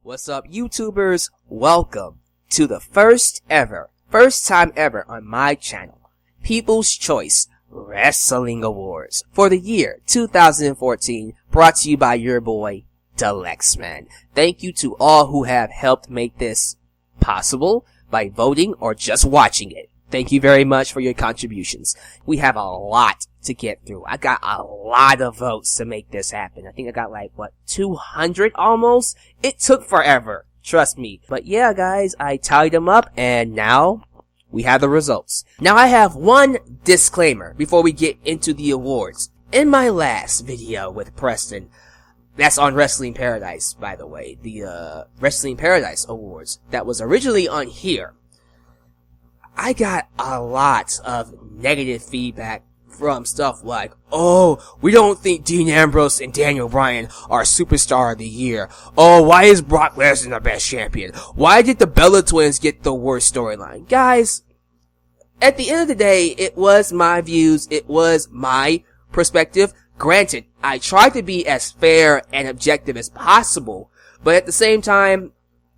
What's up, YouTubers? Welcome to the first time ever on my channel, People's Choice Wrestling Awards for the year 2014, brought to you by your boy, Alyx, man. Thank you to all who have helped make this possible by voting or just watching it. Thank you very much for your contributions. We have a lot to get through. I got a lot of votes to make this happen. I think I got 200 almost? It took forever. Trust me. But yeah, guys, I tallied them up and now we have the results. Now I have one disclaimer before we get into the awards. In my last video with Preston, that's on Wrestling Paradise, by the way, the Wrestling Paradise Awards that was originally on here, I got a lot of negative feedback from stuff like, oh, we don't think Dean Ambrose and Daniel Bryan are Superstar of the Year. Oh, why is Brock Lesnar the best champion? Why did the Bella Twins get the worst storyline? Guys, at the end of the day, it was my views, it was my perspective. Granted, I tried to be as fair and objective as possible, but at the same time,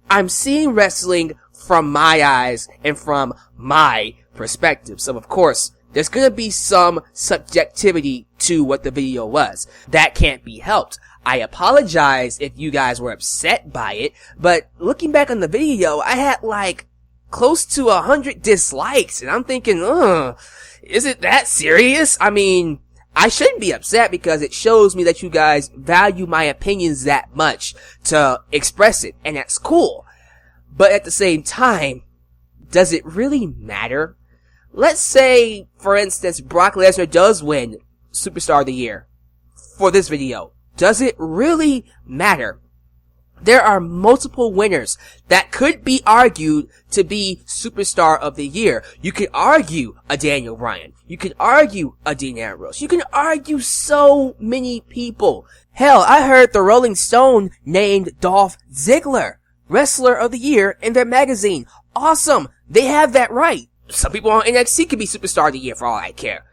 I'm seeing wrestling from my eyes and from my perspective. So of course, there's gonna be some subjectivity to what the video was. That can't be helped. I apologize if you guys were upset by it, but looking back on the video, I had close to 100 dislikes, and I'm thinking, is it that serious? I mean, I shouldn't be upset because it shows me that you guys value my opinions that much to express it, and that's cool. But at the same time, does it really matter? Let's say, for instance, Brock Lesnar does win Superstar of the Year for this video. Does it really matter? There are multiple winners that could be argued to be Superstar of the Year. You could argue a Daniel Bryan. You could argue a Dean Ambrose. You can argue so many people. Hell, I heard the Rolling Stone named Dolph Ziggler Wrestler of the Year in their magazine. Awesome. They have that right. Some people on NXT could be Superstar of the Year for all I care.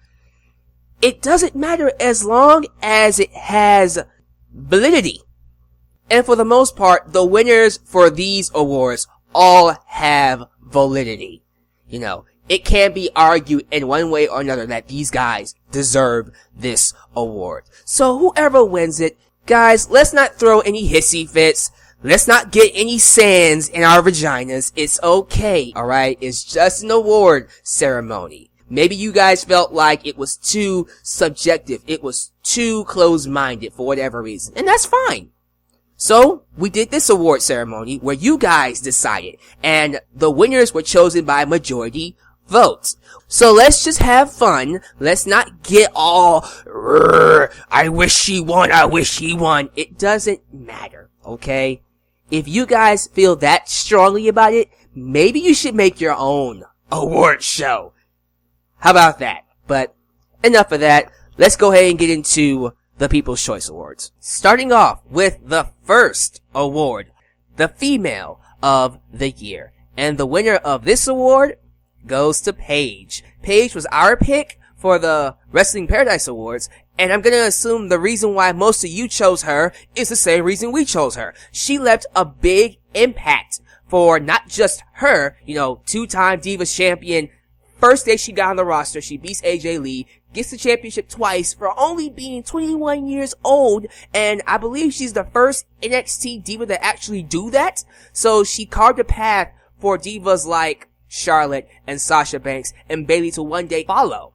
It doesn't matter as long as it has validity. And for the most part, the winners for these awards all have validity. You know, it can be argued in one way or another that these guys deserve this award. So whoever wins it, guys, let's not throw any hissy fits. Let's not get any sands in our vaginas. It's okay, alright? It's just an award ceremony. Maybe you guys felt like it was too subjective. It was too closed-minded for whatever reason. And that's fine. So, we did this award ceremony where you guys decided. And the winners were chosen by majority votes. So let's just have fun. Let's not get all, I wish he won, I wish he won. It doesn't matter, okay? If you guys feel that strongly about it, maybe you should make your own award show. How about that? But enough of that. Let's go ahead and get into the People's Choice Awards. Starting off with the first award, the Female of the Year. And the winner of this award goes to Paige. Paige was our pick for the Wrestling Paradise Awards, and I'm gonna assume the reason why most of you chose her is the same reason we chose her. She left a big impact for not just her, two-time Divas champion. First day she got on the roster, she beats AJ Lee, gets the championship twice for only being 21 years old, and I believe she's the first NXT Diva to actually do that. So she carved a path for divas like Charlotte and Sasha Banks and Bayley to one day follow.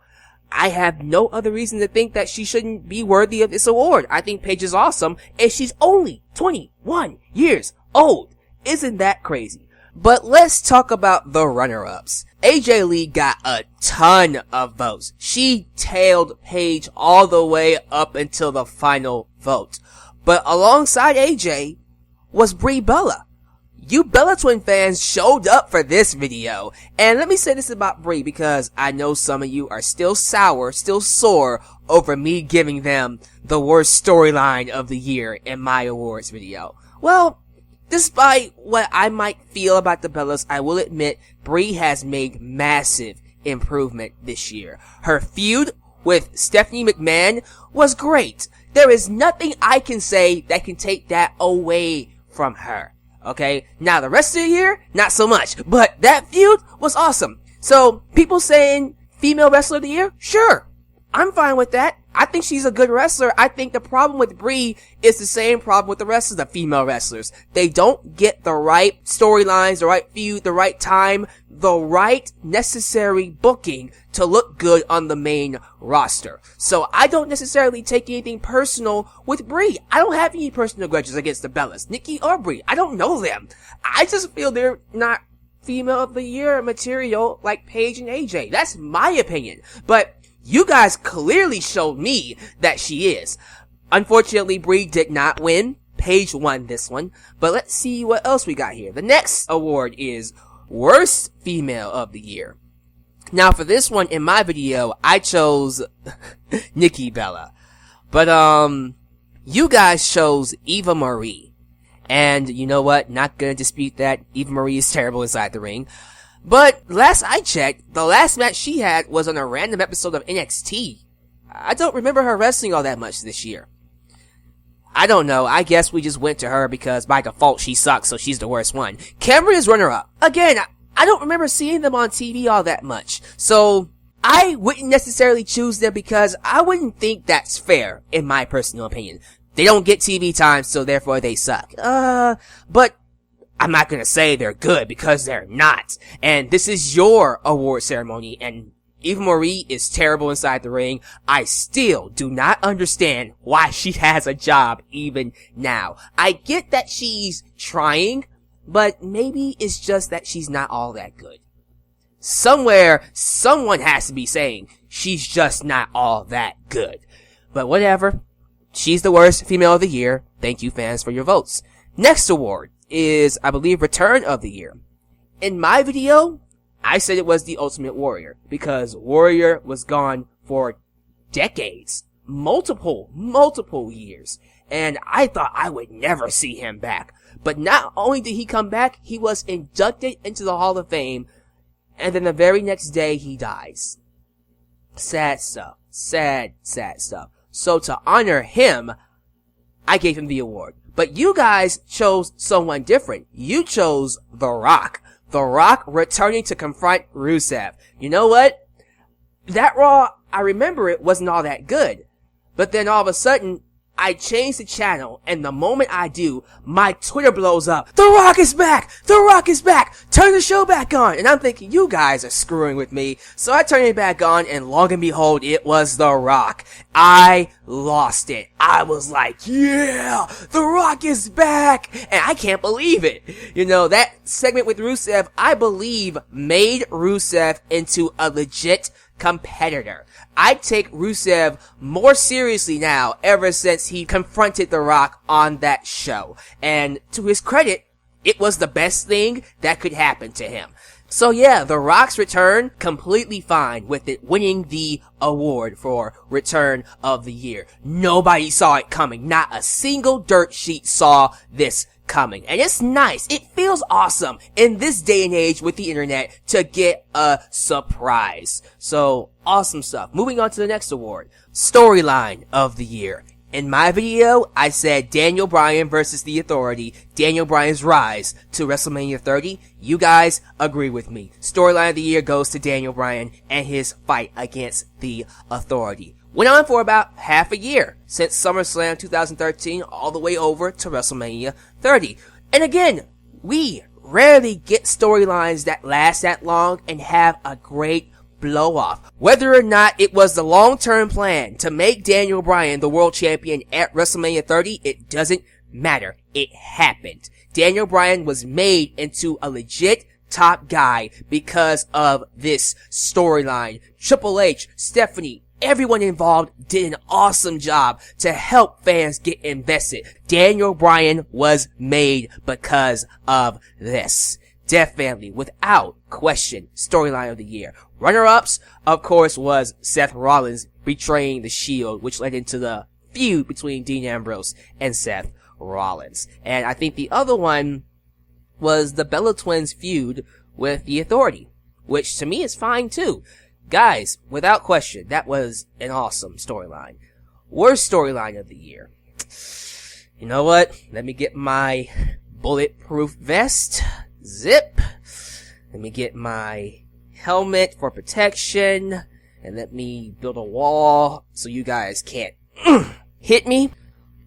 I have no other reason to think that she shouldn't be worthy of this award. I think Paige is awesome, and she's only 21 years old. Isn't that crazy? But let's talk about the runner-ups. AJ Lee got a ton of votes. She tailed Paige all the way up until the final vote. But alongside AJ was Brie Bella. You Bella Twin fans showed up for this video. And let me say this about Brie, because I know some of you are still sour, still sore over me giving them the worst storyline of the year in my awards video. Well, despite what I might feel about the Bellas, I will admit Brie has made massive improvement this year. Her feud with Stephanie McMahon was great. There is nothing I can say that can take that away from her. Okay, now the rest of the year, not so much, but that feud was awesome. So, people saying female wrestler of the year? Sure. I'm fine with that. I think she's a good wrestler. I think the problem with Brie is the same problem with the rest of the female wrestlers. They don't get the right storylines, the right feud, the right time, the right necessary booking to look good on the main roster. So I don't necessarily take anything personal with Brie. I don't have any personal grudges against the Bellas, Nikki or Brie. I don't know them. I just feel they're not female of the year material like Paige and AJ. That's my opinion. But you guys clearly showed me that she is. Unfortunately, Brie did not win. Paige won this one. But let's see what else we got here. The next award is Worst Female of the Year. Now, for this one, in my video, I chose Nikki Bella. But, you guys chose Eva Marie. And you know what? Not gonna dispute that. Eva Marie is terrible inside the ring. But last I checked, the last match she had was on a random episode of NXT. I don't remember her wrestling all that much this year. I don't know. I guess we just went to her because by default she sucks, so she's the worst one. Cameron is runner-up. Again, I don't remember seeing them on TV all that much. So I wouldn't necessarily choose them because I wouldn't think that's fair, in my personal opinion. They don't get TV time, so therefore they suck. But I'm not gonna say they're good because they're not. And this is your award ceremony, and Eva Marie is terrible inside the ring. I still do not understand why she has a job even now. I get that she's trying, but maybe it's just that she's not all that good. Somewhere, someone has to be saying she's just not all that good. But whatever. She's the worst female of the year. Thank you, fans, for your votes. Next award is, I believe, Return of the Year. In my video, I said it was the Ultimate Warrior because Warrior was gone for decades, multiple years, and I thought I would never see him back. But not only did he come back, he was inducted into the Hall of Fame, and then the very next day he dies. Sad stuff. Sad stuff. So to honor him, I gave him the award. But you guys chose someone different. You chose The Rock. The Rock returning to confront Rusev. You know what? That Raw, I remember it wasn't all that good. But then all of a sudden, I changed the channel, and the moment I do, my Twitter blows up. The Rock is back! The Rock is back! Turn the show back on! And I'm thinking, you guys are screwing with me. So I turned it back on, and long and behold, it was The Rock. I lost it. I was like, yeah! The Rock is back! And I can't believe it. You know, that segment with Rusev, I believe, made Rusev into a legit competitor. I take Rusev more seriously now ever since he confronted The Rock on that show. And to his credit, it was the best thing that could happen to him. So yeah, The Rock's return, completely fine with it winning the award for Return of the Year. Nobody saw it coming. Not a single dirt sheet saw this coming. And it's nice. It feels awesome in this day and age with the internet to get a surprise. So, awesome stuff. Moving on to the next award. Storyline of the Year. In my video, I said Daniel Bryan versus The Authority, Daniel Bryan's rise to WrestleMania 30. You guys agree with me. Storyline of the Year goes to Daniel Bryan and his fight against The Authority. Went on for about half a year, since SummerSlam 2013 all the way over to WrestleMania 30. And again, we rarely get storylines that last that long and have a great blow off. Whether or not it was the long-term plan to make Daniel Bryan the world champion at WrestleMania 30, it doesn't matter. It happened. Daniel Bryan was made into a legit top guy because of this storyline. Triple H, Stephanie, everyone involved did an awesome job to help fans get invested. Daniel Bryan was made because of this. Definitely, without question, storyline of the year. Runner-ups, of course, was Seth Rollins betraying the Shield, which led into the feud between Dean Ambrose and Seth Rollins. And I think the other one was the Bella Twins feud with The Authority, which to me is fine too. Guys, without question, that was an awesome storyline. Worst storyline of the year. You know what? Let me get my bulletproof vest. Zip. Let me get my helmet for protection. And let me build a wall so you guys can't hit me.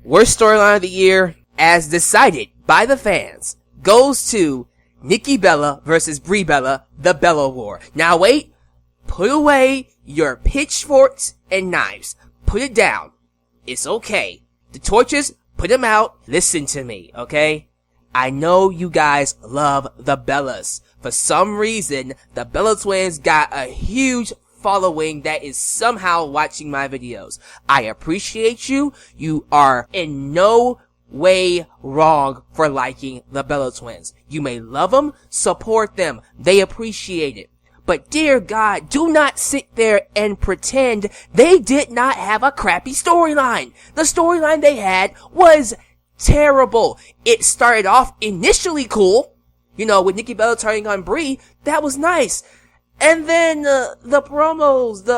Worst storyline of the year, as decided by the fans, goes to Nikki Bella versus Brie Bella, the Bella War. Now wait, put away your pitchforks and knives. Put it down. It's okay. The torches, put them out. Listen to me, okay? I know you guys love the Bellas. For some reason, the Bella twins got a huge following that is somehow watching my videos. I appreciate you. You are in no way wrong for liking the Bella twins. You may love them, support them. They appreciate it. But dear God, do not sit there and pretend they did not have a crappy storyline. The storyline they had was terrible. It started off initially cool, with Nikki Bella turning on Brie. That was nice. And then the promos,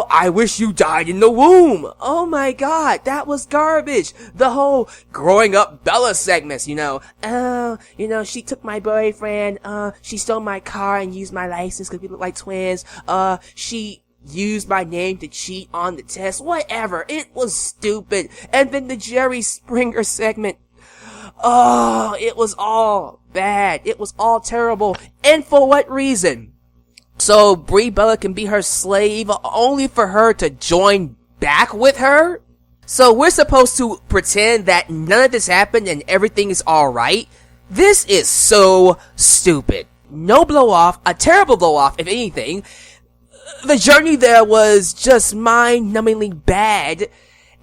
I wish you died in the womb. Oh my God, that was garbage. The whole growing up Bella segments, she took my boyfriend, she stole my car and used my license because we look like twins, she used my name to cheat on the test, whatever. It was stupid. And then the Jerry Springer segment. Oh, it was all bad. It was all terrible. And for what reason? So Brie Bella can be her slave only for her to join back with her? So we're supposed to pretend that none of this happened and everything is alright? This is so stupid. No blow off, a terrible blow off if anything. The journey there was just mind-numbingly bad,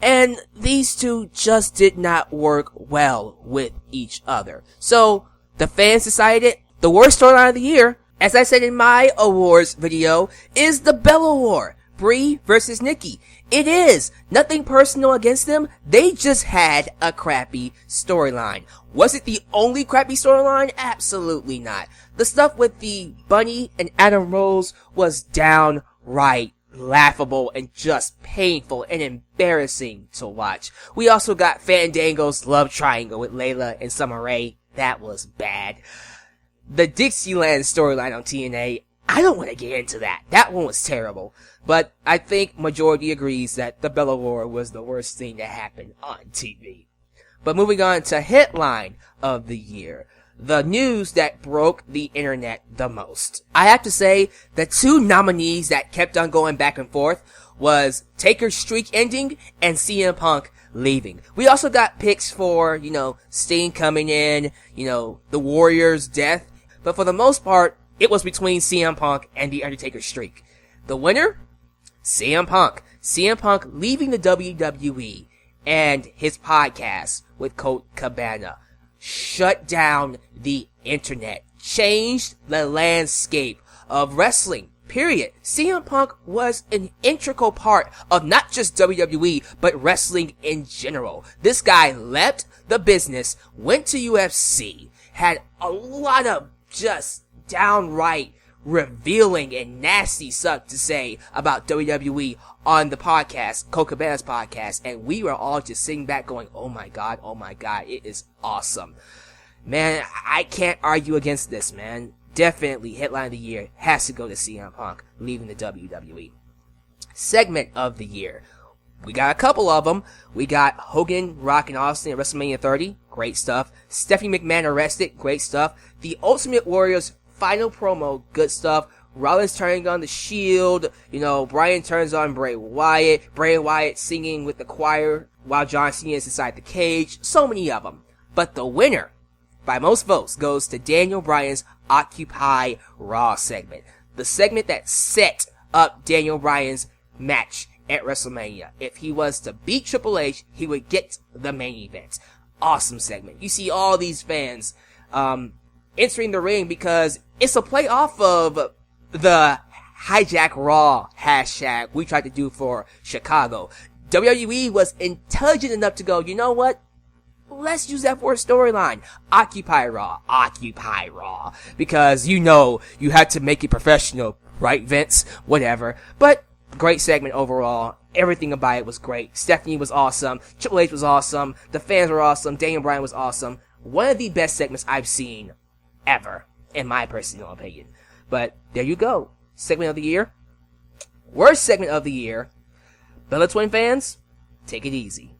and these two just did not work well with each other. So the fans decided the worst storyline of the year, as I said in my awards video, is the Bella War. Brie versus Nikki. It is. Nothing personal against them. They just had a crappy storyline. Was it the only crappy storyline? Absolutely not. The stuff with the Bunny and Adam Rose was downright laughable and just painful and embarrassing to watch. We also got Fandango's love triangle with Layla and Summer Rae. That was bad. The Dixieland storyline on TNA, I don't want to get into that. That one was terrible. But I think majority agrees that the Bella War was the worst thing that happened on TV. But moving on to headline of the year. The news that broke the internet the most. I have to say, the two nominees that kept on going back and forth was Taker's streak ending and CM Punk leaving. We also got picks for, Sting coming in, the Warrior's death. But for the most part, it was between CM Punk and The Undertaker's streak. The winner? CM Punk. CM Punk leaving the WWE and his podcast with Colt Cabana shut down the internet, changed the landscape of wrestling, period. CM Punk was an integral part of not just WWE, but wrestling in general. This guy left the business, went to UFC, had a lot of just downright revealing and nasty stuff to say about WWE on the podcast, Colt Cabana's podcast, and we were all just sitting back going, oh my god, it is awesome. Man, I can't argue against this, man. Definitely, headline of the year has to go to CM Punk leaving the WWE. Segment of the year. We got a couple of them. We got Hogan, Rock, and Austin at WrestleMania 30. Great stuff. Stephanie McMahon arrested. Great stuff. The Ultimate Warrior's final promo. Good stuff. Rollins turning on the Shield. Bryan turns on Bray Wyatt. Bray Wyatt singing with the choir while John Cena is inside the cage. So many of them. But the winner, by most votes, goes to Daniel Bryan's Occupy Raw segment. The segment that set up Daniel Bryan's match at WrestleMania. If he was to beat Triple H, he would get the main event. Awesome segment. You see all these fans entering the ring because it's a play off of the Hijack Raw hashtag we tried to do for Chicago. WWE was intelligent enough to go, you know what? Let's use that for a storyline. Occupy Raw. Because you had to make it professional, right, Vince? Whatever. But great segment overall. Everything about it was great. Stephanie was awesome. Triple H was awesome. The fans were awesome. Daniel Bryan was awesome. one of the best segments I've seen ever, in my personal opinion. But there you go. Segment of the year. Worst segment of the year. Bella Twin fans, take it easy.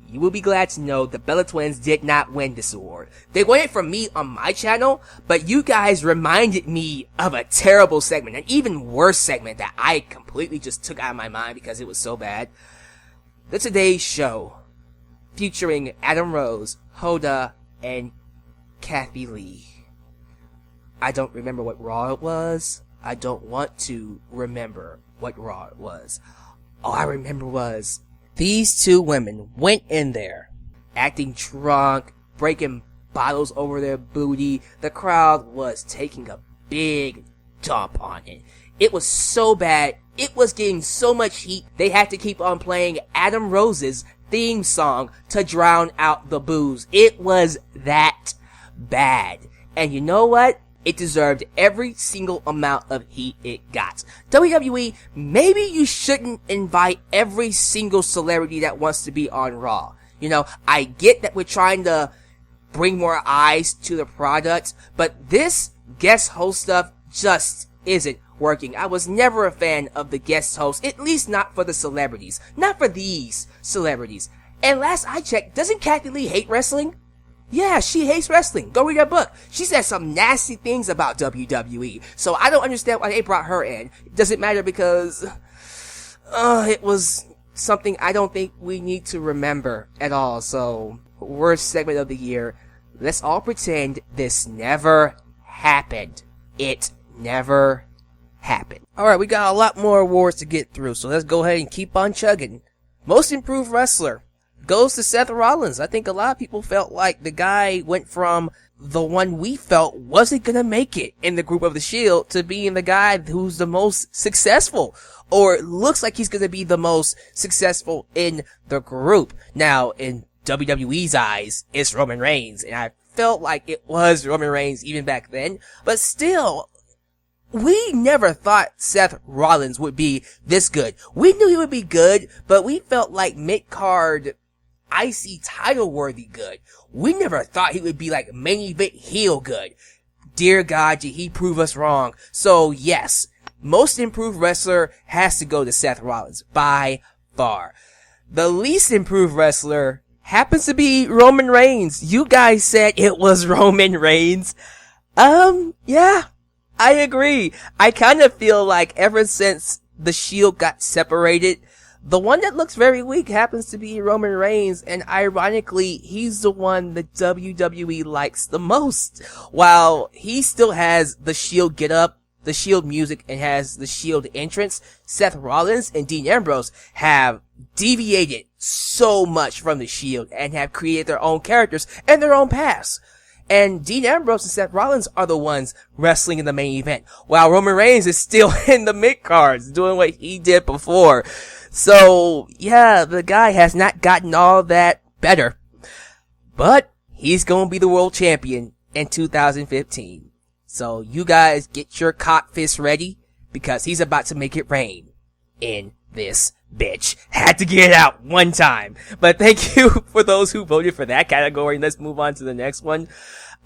You will be glad to know the Bella Twins did not win this award. They won it from me on my channel, but you guys reminded me of a terrible segment, an even worse segment that I completely just took out of my mind because it was so bad. The Today Show, featuring Adam Rose, Hoda, and Kathy Lee. I don't remember what Raw it was. I don't want to remember what Raw it was. All I remember was these two women went in there, acting drunk, breaking bottles over their booty. The crowd was taking a big dump on it. It was so bad. It was getting so much heat. They had to keep on playing Adam Rose's theme song to drown out the booze. It was that bad. And you know what? It deserved every single amount of heat it got. WWE, maybe you shouldn't invite every single celebrity that wants to be on Raw. You know, I get that we're trying to bring more eyes to the product, but this guest host stuff just isn't working. I was never a fan of the guest host, at least not for the celebrities. Not for these celebrities. And last I checked, doesn't Kathy Lee hate wrestling? Yeah, she hates wrestling. Go read her book. She said some nasty things about WWE. So I don't understand why they brought her in. It doesn't matter because it was something I don't think we need to remember at all. So, worst segment of the year. Let's all pretend this never happened. It never happened. Alright, we got a lot more awards to get through, so let's go ahead and keep on chugging. Most Improved Wrestler goes to Seth Rollins. I think a lot of people felt like the guy went from the one we felt wasn't gonna make it in the group of the Shield to being the guy who's the most successful, or looks like he's gonna be the most successful in the group. Now, in WWE's eyes, it's Roman Reigns, and I felt like it was Roman Reigns even back then, but still, we never thought Seth Rollins would be this good. We knew he would be good, but we felt like mid-card IC title worthy good. We never thought he would be like main event heel good. Dear God, did he prove us wrong. So yes, Most Improved Wrestler has to go to Seth Rollins by far. The least improved wrestler happens to be Roman Reigns. You guys said it was Roman Reigns. Yeah, I agree. I kind of feel like ever since the Shield got separated, the one that looks very weak happens to be Roman Reigns, and ironically, he's the one that WWE likes the most. While he still has the Shield get up, the Shield music, and has the Shield entrance, Seth Rollins and Dean Ambrose have deviated so much from the Shield and have created their own characters and their own paths. And Dean Ambrose and Seth Rollins are the ones wrestling in the main event, while Roman Reigns is still in the mid-cards doing what he did before. So, yeah, the guy has not gotten all that better. But he's gonna be the world champion in 2015. So you guys get your cock fist ready, because he's about to make it rain in this bitch. Had to get it out one time. But thank you for those who voted for that category. Let's move on to the next one.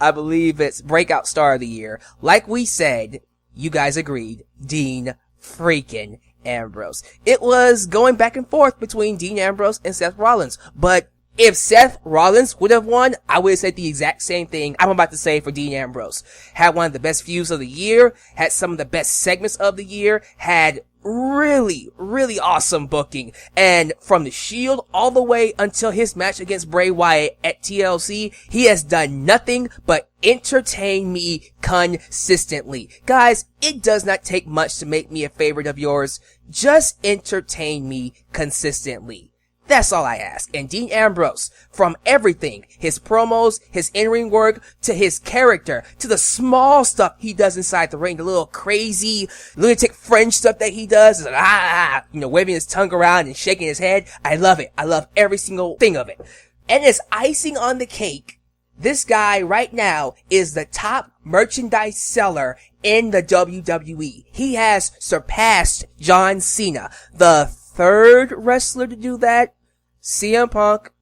I believe it's Breakout Star of the Year. Like we said, you guys agreed, Dean freaking Ambrose. It was going back and forth between Dean Ambrose and Seth Rollins, but if Seth Rollins would have won, I would have said the exact same thing I'm about to say for Dean Ambrose. Had one of the best feuds of the year, had some of the best segments of the year, had really, really awesome booking, and from the Shield all the way until his match against Bray Wyatt at TLC, he has done nothing but entertain me consistently. Guys, it does not take much to make me a favorite of yours. Just entertain me consistently. That's all I ask. And Dean Ambrose, from everything, his promos, his in-ring work, to his character, to the small stuff he does inside the ring, the little crazy lunatic French stuff that he does, like, waving his tongue around and shaking his head. I love it. I love every single thing of it. And as icing on the cake, this guy right now is the top merchandise seller in the WWE. He has surpassed John Cena, the third wrestler to do that. CM Punk,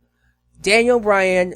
Daniel Bryan,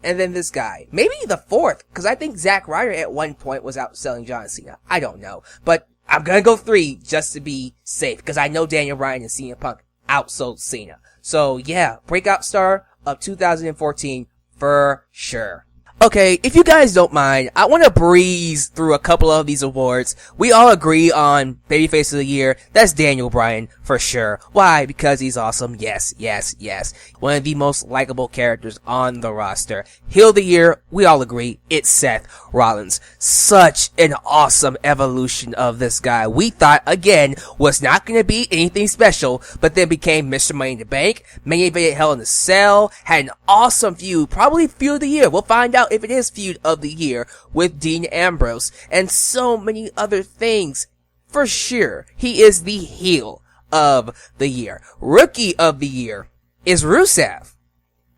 and then this guy. Maybe the fourth, because I think Zack Ryder at one point was outselling John Cena. I don't know. But I'm gonna go 3 just to be safe, because I know Daniel Bryan and CM Punk outsold Cena. So yeah, breakout star of 2014 for sure. Okay, if you guys don't mind, I want to breeze through a couple of these awards. We all agree on Babyface of the Year. That's Daniel Bryan, for sure. Why? Because he's awesome. Yes, yes, yes. One of the most likable characters on the roster. Heel of the Year, we all agree, it's Seth Rollins. Such an awesome evolution of this guy. We thought, again, was not going to be anything special, but then became Mr. Money in the Bank, main evented Hell in a Cell, had an awesome feud, probably Feud of the Year. We'll find out if it is Feud of the Year with Dean Ambrose, and so many other things. For sure, he is the heel of the year. Rookie of the Year is Rusev.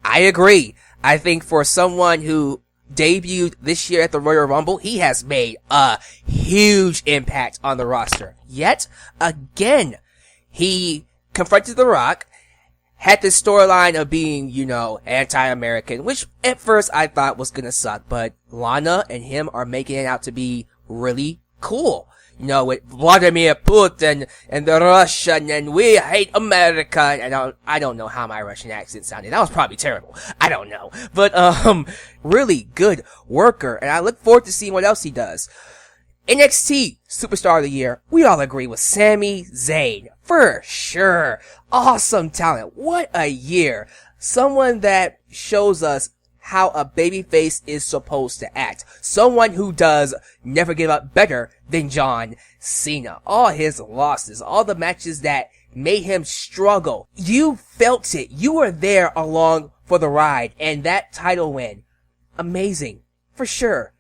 I agree. I think for someone who debuted this year at the Royal Rumble, he has made a huge impact on the roster. Yet, again, he confronted The Rock, had this storyline of being, anti-American, which at first I thought was gonna suck, but Lana and him are making it out to be really cool. With Vladimir Putin and the Russian and we hate America, and I don't know how my Russian accent sounded. That was probably terrible. I don't know. But, really good worker, and I look forward to seeing what else he does. NXT Superstar of the Year, we all agree with Sami Zayn. For sure. Awesome talent. What a year. Someone that shows us how a babyface is supposed to act. Someone who does never give up better than John Cena. All his losses, all the matches that made him struggle. You felt it. You were there along for the ride. And that title win, amazing. For sure.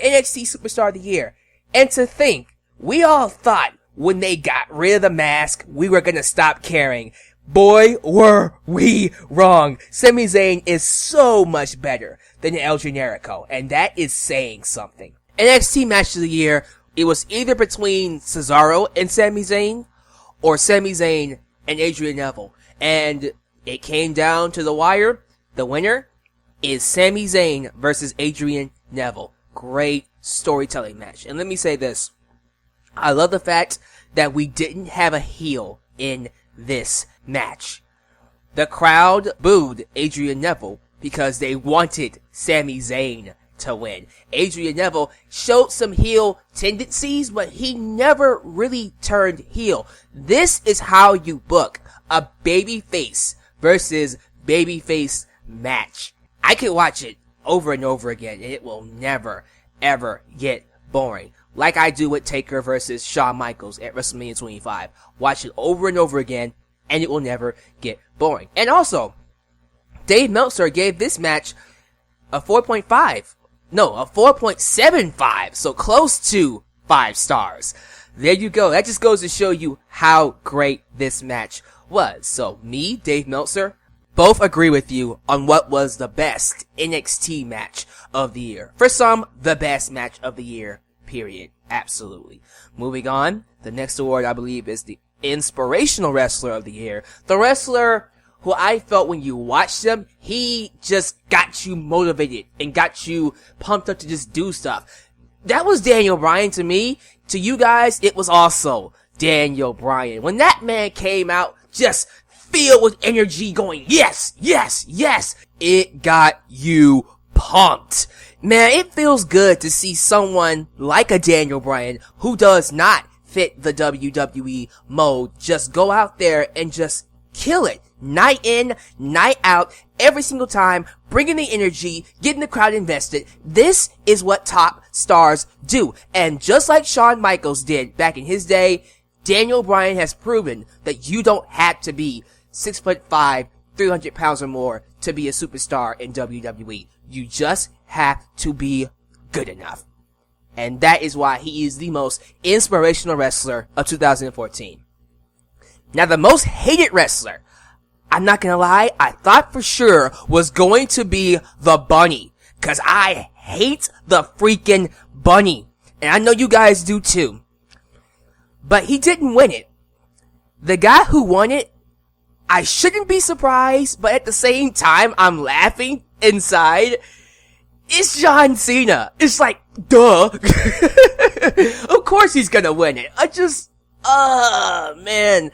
NXT Superstar of the Year. And to think, we all thought when they got rid of the mask, we were gonna stop caring. Boy, were we wrong. Sami Zayn is so much better than El Generico, and that is saying something. NXT Match of the Year, it was either between Cesaro and Sami Zayn, or Sami Zayn and Adrian Neville. And it came down to the wire. The winner is Sami Zayn versus Adrian Neville. Great storytelling match. And let me say this. I love the fact that we didn't have a heel in this match. The crowd booed Adrian Neville because they wanted Sami Zayn to win. Adrian Neville showed some heel tendencies, but he never really turned heel. This is how you book a babyface versus babyface match. I could watch it over and over again, and it will never, ever get boring. Like I do with Taker versus Shawn Michaels at WrestleMania 25. Watch it over and over again, and it will never get boring. And also, Dave Meltzer gave this match a 4.5. No, a 4.75. So close to 5 stars. There you go. That just goes to show you how great this match was. So me, Dave Meltzer, both agree with you on what was the best NXT match of the year. For some, the best match of the year, period. Absolutely. Moving on, the next award I believe is the Inspirational Wrestler of the Year. The wrestler who I felt when you watched him, he just got you motivated and got you pumped up to just do stuff. That was Daniel Bryan to me. To you guys, it was also Daniel Bryan. When that man came out, just filled with energy going, yes, yes, yes. It got you pumped. Man, it feels good to see someone like a Daniel Bryan who does not fit the WWE mode just go out there and just kill it. Night in, night out, every single time, bringing the energy, getting the crowd invested. This is what top stars do. And just like Shawn Michaels did back in his day, Daniel Bryan has proven that you don't have to be 6'5", 300 pounds or more to be a superstar in WWE. You just have to be good enough. And that is why he is the most inspirational wrestler of 2014. Now, the most hated wrestler, I'm not gonna lie, I thought for sure was going to be the Bunny. Cause I hate the freaking Bunny. And I know you guys do too. But he didn't win it. The guy who won it, I shouldn't be surprised, but at the same time, I'm laughing inside. It's John Cena. It's like, duh. Of course he's gonna win it. Man.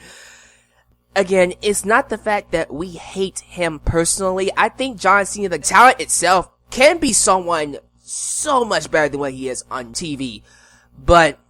Again, it's not the fact that we hate him personally. I think John Cena, the talent itself, can be someone so much better than what he is on TV. But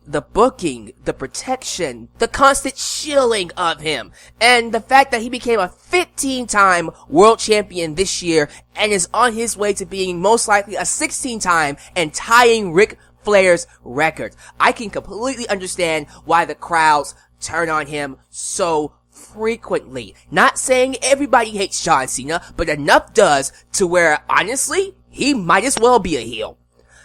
the booking, the protection, the constant shilling of him, and the fact that he became a 15-time world champion this year and is on his way to being most likely a 16-time and tying Ric Flair's record. I can completely understand why the crowds turn on him so frequently. Not saying everybody hates John Cena, but enough does to where, honestly, he might as well be a heel.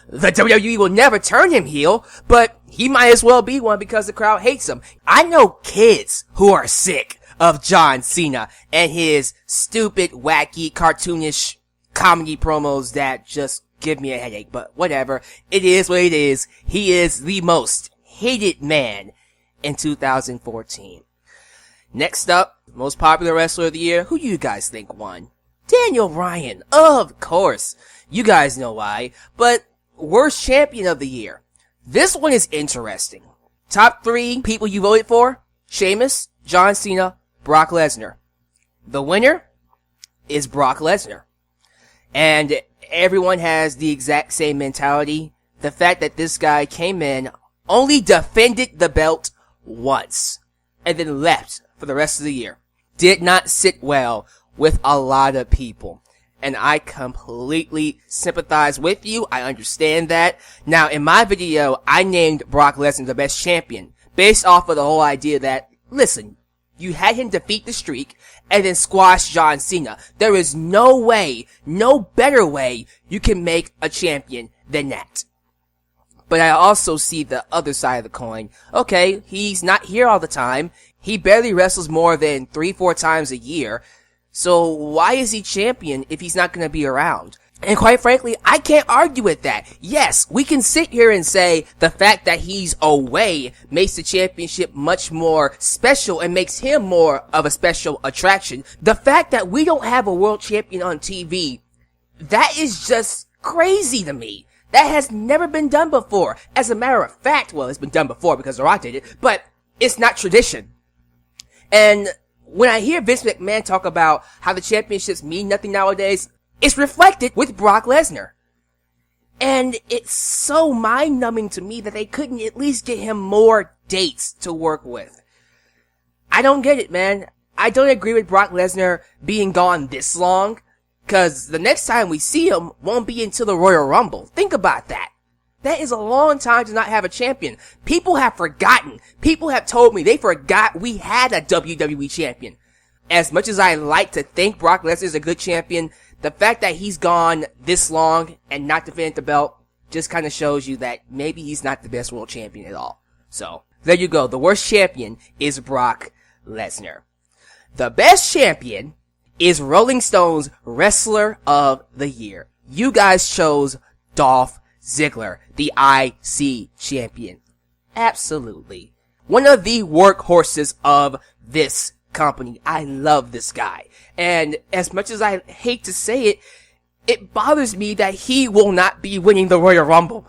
The WWE will never turn him heel, but he might as well be one because the crowd hates him. I know kids who are sick of John Cena and his stupid, wacky, cartoonish comedy promos that just give me a headache, but whatever. It is what it is. He is the most hated man in 2014. Next up, most popular wrestler of the year. Who do you guys think won? Daniel Bryan, of course. You guys know why. But worst champion of the year. This one is interesting. Top 3 people you voted for: Sheamus, John Cena, Brock Lesnar. The winner is Brock Lesnar. And everyone has the exact same mentality. The fact that this guy came in, only defended the belt once, and then left for the rest of the year. Did not sit well with a lot of people. And I completely sympathize with you. I understand that. Now, in my video, I named Brock Lesnar the best champion, based off of the whole idea that, listen, you had him defeat the streak, and then squash John Cena. There is no way, no better way you can make a champion than that. But I also see the other side of the coin. Okay, he's not here all the time. He barely wrestles more than 3-4 times a year. So why is he champion if he's not going to be around? And quite frankly, I can't argue with that. Yes, we can sit here and say the fact that he's away makes the championship much more special and makes him more of a special attraction. The fact that we don't have a world champion on TV, that is just crazy to me. That has never been done before. As a matter of fact, well, it's been done before because The Rock did it, but it's not tradition. And when I hear Vince McMahon talk about how the championships mean nothing nowadays, it's reflected with Brock Lesnar. And it's so mind-numbing to me that they couldn't at least get him more dates to work with. I don't get it, man. I don't agree with Brock Lesnar being gone this long, because the next time we see him won't be until the Royal Rumble. Think about that. That is a long time to not have a champion. People have forgotten. People have told me they forgot we had a WWE champion. As much as I like to think Brock Lesnar is a good champion, the fact that he's gone this long and not defended the belt just kind of shows you that maybe he's not the best world champion at all. So, there you go. The worst champion is Brock Lesnar. The best champion is Rolling Stone's Wrestler of the Year. You guys chose Dolph Ziggler, the IC champion. Absolutely. One of the workhorses of this company. I love this guy. And as much as I hate to say it, it bothers me that he will not be winning the Royal Rumble.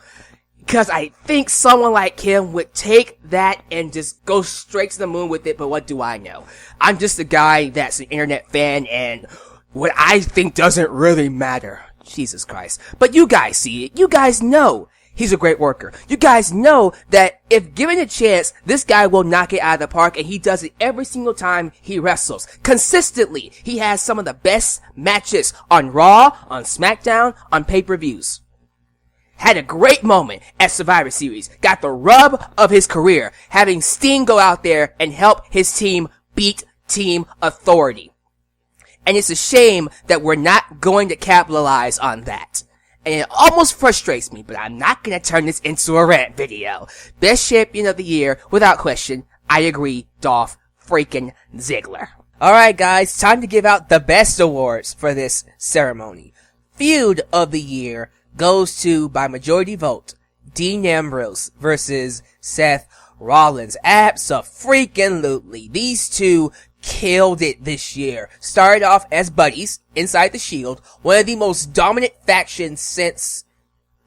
Because I think someone like him would take that and just go straight to the moon with it, but what do I know? I'm just a guy that's an internet fan, and what I think doesn't really matter. Jesus Christ. But you guys see it. You guys know he's a great worker. You guys know that if given a chance, this guy will knock it out of the park, and he does it every single time he wrestles. Consistently. He has some of the best matches on Raw, on SmackDown, on pay-per-views. Had a great moment at Survivor Series. Got the rub of his career, having Sting go out there and help his team beat Team Authority. And it's a shame that we're not going to capitalize on that. And it almost frustrates me, but I'm not going to turn this into a rant video. Best champion of the year, without question, I agree, Dolph freaking Ziggler. Alright guys, time to give out the best awards for this ceremony. Feud of the year goes to, by majority vote, Dean Ambrose versus Seth Rollins. Abso-freaking-lutely. These two killed it this year. Started off as buddies inside the Shield, one of the most dominant factions since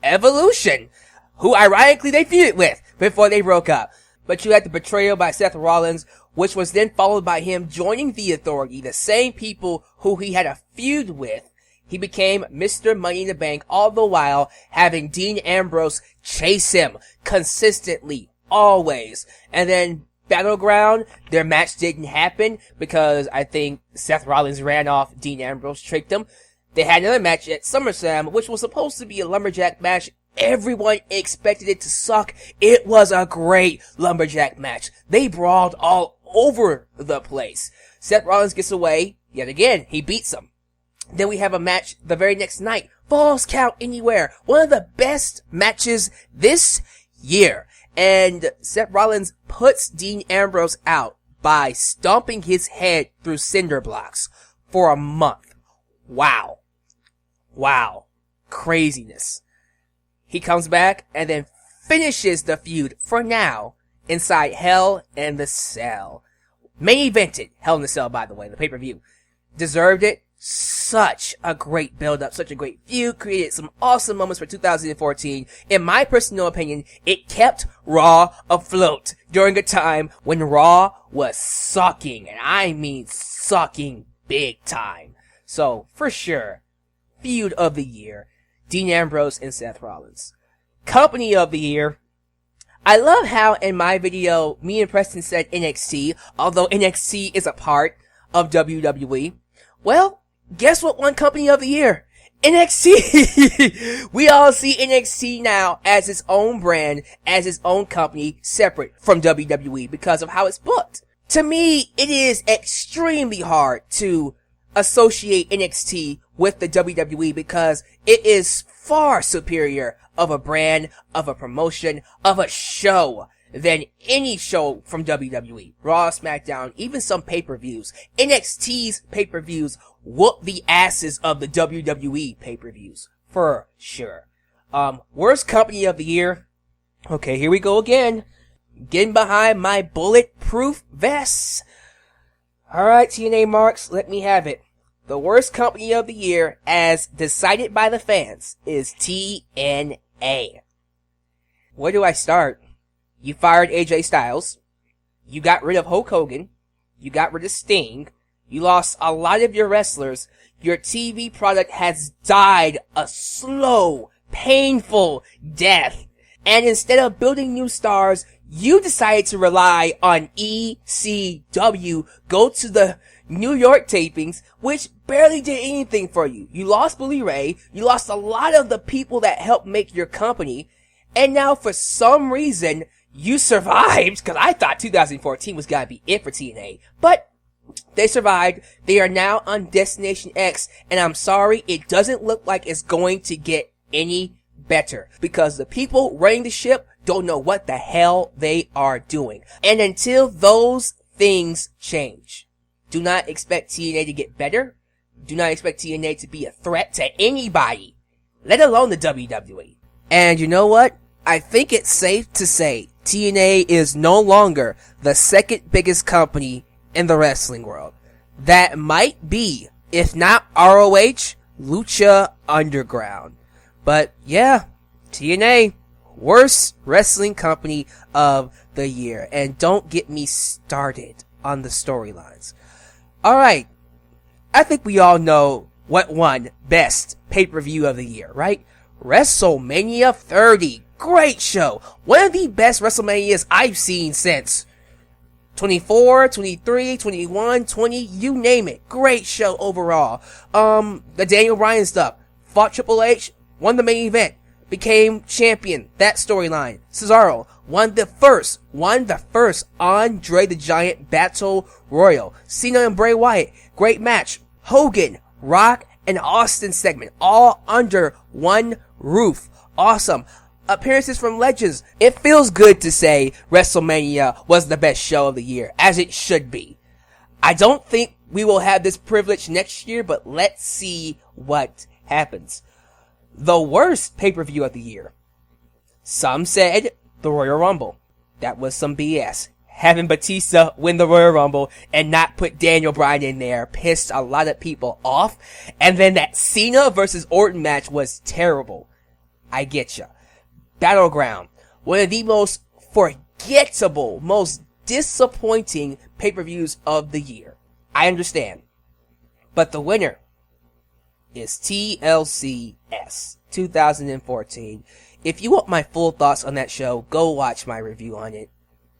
Evolution, who ironically they feuded with before they broke up. But you had the betrayal by Seth Rollins, which was then followed by him joining the Authority, the same people who he had a feud with. He became Mr. Money in the Bank, all the while having Dean Ambrose chase him consistently, always. And then Battleground, their match didn't happen because I think Seth Rollins ran off, Dean Ambrose tricked him. They had another match at SummerSlam, which was supposed to be a lumberjack match. Everyone expected it to suck. It was a great lumberjack match. They brawled all over the place. Seth Rollins gets away. Yet again, he beats him. Then we have a match the very next night. Falls Count Anywhere. One of the best matches this year. And Seth Rollins puts Dean Ambrose out by stomping his head through cinder blocks for a month. Wow. Wow. Craziness. He comes back and then finishes the feud for now inside Hell in the Cell. Main evented Hell in the Cell, by the way, the pay-per-view. Deserved it. Such a great build-up, such a great feud, created some awesome moments for 2014. In my personal opinion, it kept Raw afloat during a time when Raw was sucking, and I mean sucking big time. So, for sure, feud of the year, Dean Ambrose and Seth Rollins. Company of the year, I love how in my video, me and Preston said NXT, although NXT is a part of WWE. Well, guess what won Company of the Year? NXT! We all see NXT now as its own brand, as its own company, separate from WWE because of how it's booked. To me, it is extremely hard to associate NXT with the WWE because it is far superior of a brand, of a promotion, of a show than any show from WWE. Raw, SmackDown, even some pay-per-views. NXT's pay-per-views whoop the asses of the WWE pay-per-views. For sure. Worst company of the year. Okay, here we go again. Getting behind my bulletproof vests. Alright, TNA Marks, let me have it. The worst company of the year, as decided by the fans, is TNA. Where do I start? You fired AJ Styles. You got rid of Hulk Hogan. You got rid of Sting. You lost a lot of your wrestlers. Your TV product has died a slow, painful death. And instead of building new stars, you decided to rely on ECW. Go to the New York tapings, which barely did anything for you. You lost Bully Ray. You lost a lot of the people that helped make your company. And now for some reason, you survived, because I thought 2014 was gotta be it for TNA. But they survived. They are now on Destination X. And I'm sorry, it doesn't look like it's going to get any better. Because the people running the ship don't know what the hell they are doing. And until those things change, do not expect TNA to get better. Do not expect TNA to be a threat to anybody, let alone the WWE. And you know what? I think it's safe to say TNA is no longer the second biggest company in the wrestling world. That might be, if not ROH, Lucha Underground. But yeah, TNA, worst wrestling company of the year. And don't get me started on the storylines. Alright, I think we all know what won best pay-per-view of the year, right? WrestleMania 30. Great show. One of the best WrestleManias I've seen since 24, 23, 21, 20, you name it. Great show overall. The Daniel Bryan stuff. Fought Triple H, won the main event, became champion. That storyline. Cesaro won the first Andre the Giant Battle Royal. Cena and Bray Wyatt, great match. Hogan, Rock, and Austin segment, all under one roof. Awesome. Appearances from legends. It feels good to say WrestleMania was the best show of the year, as it should be. I don't think we will have this privilege next year, but let's see what happens. The worst pay-per-view of the year. Some said the Royal Rumble. That was some BS. having Batista win the Royal Rumble and not put Daniel Bryan in there pissed a lot of people off. And then that Cena versus Orton match was terrible. I get ya. Battleground. One of the most forgettable, most disappointing pay-per-views of the year. I understand. But the winner is TLCS 2014. If you want my full thoughts on that show, go watch my review on it.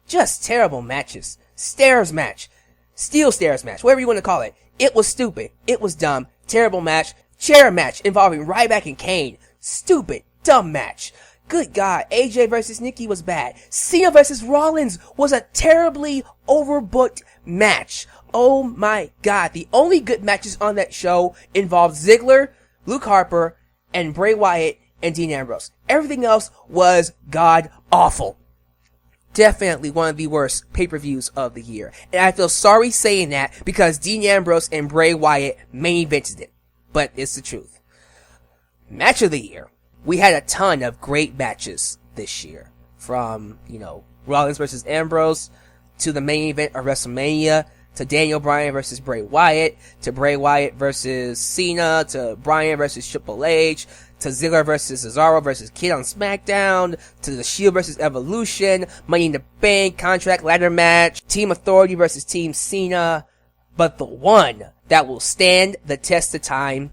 Just terrible matches. Stairs match. Steel stairs match. Whatever you want to call it. It was stupid. It was dumb. Terrible match. Chair match involving Ryback and Kane. Stupid. Dumb match. Good God. AJ versus Nikki was bad. Cena versus Rollins was a terribly overbooked match. Oh my God. The only good matches on that show involved Ziggler, Luke Harper, and Bray Wyatt and Dean Ambrose. Everything else was god awful. Definitely one of the worst pay-per-views of the year. And I feel sorry saying that because Dean Ambrose and Bray Wyatt main evented it. But it's the truth. Match of the year. We had a ton of great matches this year. From, Rollins versus Ambrose, to the main event of WrestleMania, to Daniel Bryan versus Bray Wyatt, to Bray Wyatt versus Cena, to Bryan versus Triple H, to Ziggler versus Cesaro versus Kid on SmackDown, to The Shield versus Evolution, Money in the Bank, Contract Ladder Match, Team Authority versus Team Cena. But the one that will stand the test of time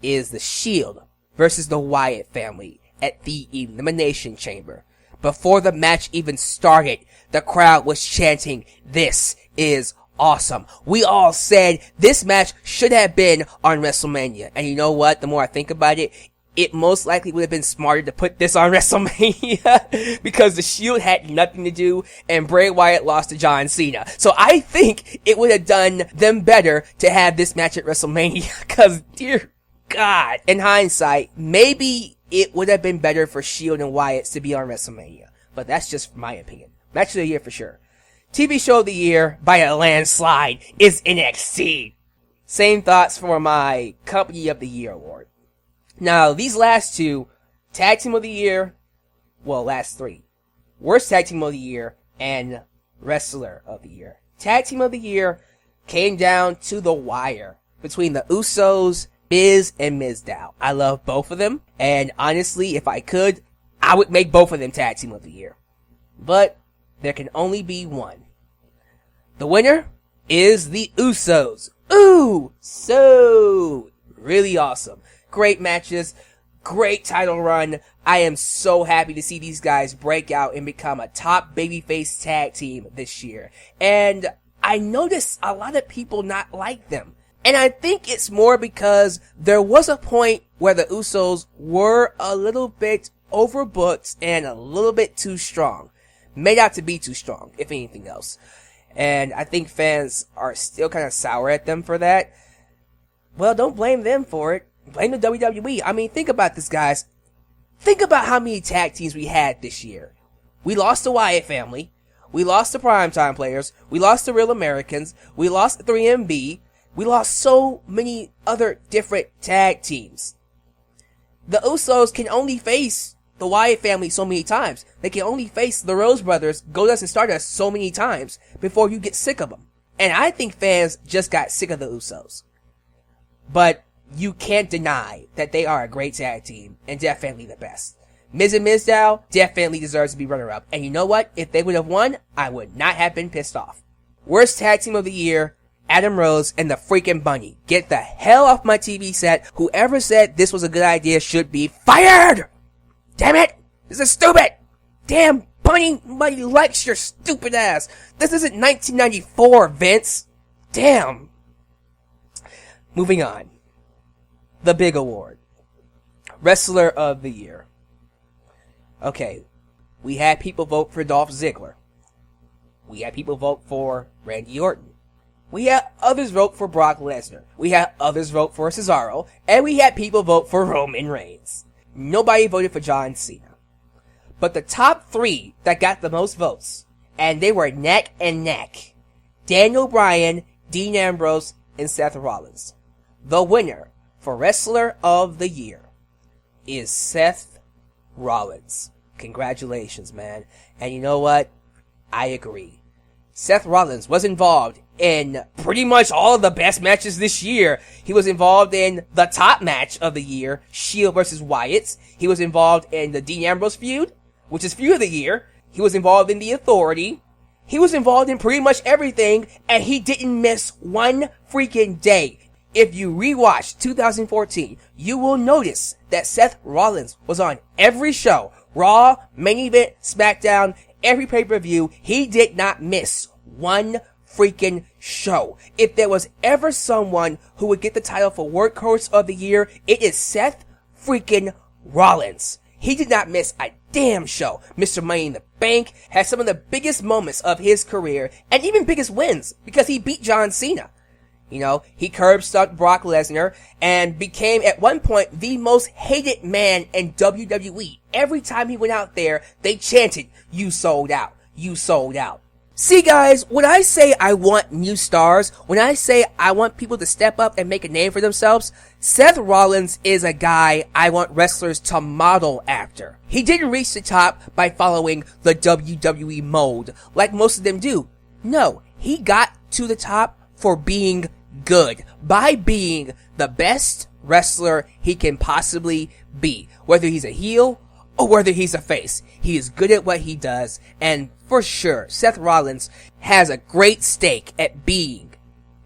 is The Shield versus the Wyatt family at the Elimination Chamber. Before the match even started, the crowd was chanting, "This is awesome." We all said this match should have been on WrestleMania. And you know what? The more I think about it, it most likely would have been smarter to put this on WrestleMania because the Shield had nothing to do and Bray Wyatt lost to John Cena. So I think it would have done them better to have this match at WrestleMania because, dear God, in hindsight, maybe it would have been better for Shield and Wyatt to be on WrestleMania. But that's just my opinion. Match of the year for sure. TV show of the year by a landslide is NXT. Same thoughts for my Company of the Year award. Now, these last two, Tag Team of the Year, last three. Worst Tag Team of the Year and Wrestler of the Year. Tag Team of the Year came down to the wire between the Usos, Miz, and Mizdow. I love both of them, and honestly, if I could, I would make both of them Tag Team of the Year. But there can only be one. The winner is the Usos. Ooh, so really awesome. Great matches, great title run. I am so happy to see these guys break out and become a top babyface tag team this year. And I noticed a lot of people not like them. And I think it's more because there was a point where the Usos were a little bit overbooked and a little bit too strong. Made out to be too strong, if anything else. And I think fans are still kind of sour at them for that. Well, don't blame them for it. Blame the WWE. I mean, think about this, guys. Think about how many tag teams we had this year. We lost the Wyatt family. We lost the Primetime Players. We lost the Real Americans. We lost the 3MB. We lost so many other different tag teams. The Usos can only face the Wyatt family so many times. They can only face the Rose Brothers, Goldust and Stardust so many times before you get sick of them. And I think fans just got sick of the Usos. But you can't deny that they are a great tag team and definitely the best. Miz and Mizdow definitely deserves to be runner-up. And you know what? If they would have won, I would not have been pissed off. Worst tag team of the year, Adam Rose and the freaking Bunny. Get the hell off my TV set. Whoever said this was a good idea should be fired! Damn it! This is stupid! Damn, Bunny, nobody likes your stupid ass. This isn't 1994, Vince. Damn. Moving on. The big award. Wrestler of the Year. Okay, we had people vote for Dolph Ziggler. We had people vote for Randy Orton. We had others vote for Brock Lesnar. We had others vote for Cesaro. And we had people vote for Roman Reigns. Nobody voted for John Cena. But the top three that got the most votes, and they were neck and neck, Daniel Bryan, Dean Ambrose, and Seth Rollins. The winner for Wrestler of the Year is Seth Rollins. Congratulations, man. And you know what? I agree. Seth Rollins was involved in pretty much all of the best matches this year. He was involved in the top match of the year, Shield versus Wyatt. He was involved in the Dean Ambrose feud, which is Feud of the Year. He was involved in the Authority. He was involved in pretty much everything, and he didn't miss one freaking day. If you rewatch 2014, you will notice that Seth Rollins was on every show. Raw, Main Event, SmackDown, every pay-per-view. He did not miss one freaking show. If there was ever someone who would get the title for Workhorse of the Year, it is Seth freaking Rollins. He did not miss a damn show. Mr. Money in the Bank had some of the biggest moments of his career, and even biggest wins, because he beat John Cena. You know, he curb-stomped Brock Lesnar and became at one point the most hated man in WWE. Every time he went out there, they chanted, "You sold out. You sold out." See guys, when I say I want new stars, when I say I want people to step up and make a name for themselves, Seth Rollins is a guy I want wrestlers to model after. He didn't reach the top by following the WWE mold like most of them do. No, he got to the top for being good, by being the best wrestler he can possibly be. Whether he's a heel or whether he's a face, he is good at what he does, and for sure, Seth Rollins has a great stake at being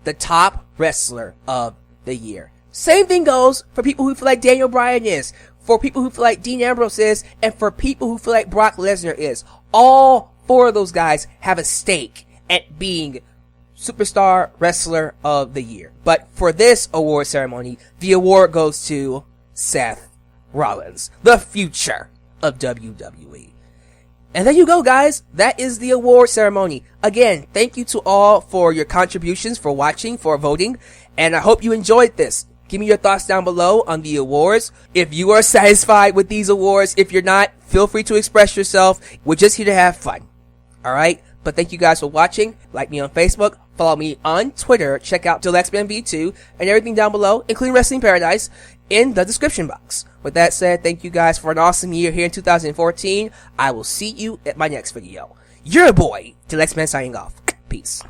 the top wrestler of the year. Same thing goes for people who feel like Daniel Bryan is, for people who feel like Dean Ambrose is, and for people who feel like Brock Lesnar is. All four of those guys have a stake at being Superstar Wrestler of the Year. But for this award ceremony, the award goes to Seth Rollins, the future of WWE. And there you go, guys. That is the award ceremony. Again, thank you to all for your contributions, for watching, for voting, and I hope you enjoyed this. Give me your thoughts down below on the awards. If you are satisfied with these awards, if you're not, feel free to express yourself. We're just here to have fun. Alright? But thank you guys for watching. Like me on Facebook, follow me on Twitter, check out AlexManV2, and everything down below, including Wrestling Paradise, in the description box. With that said, thank you guys for an awesome year here in 2014. I will see you at my next video. Your boy, Alyx signing off. Peace.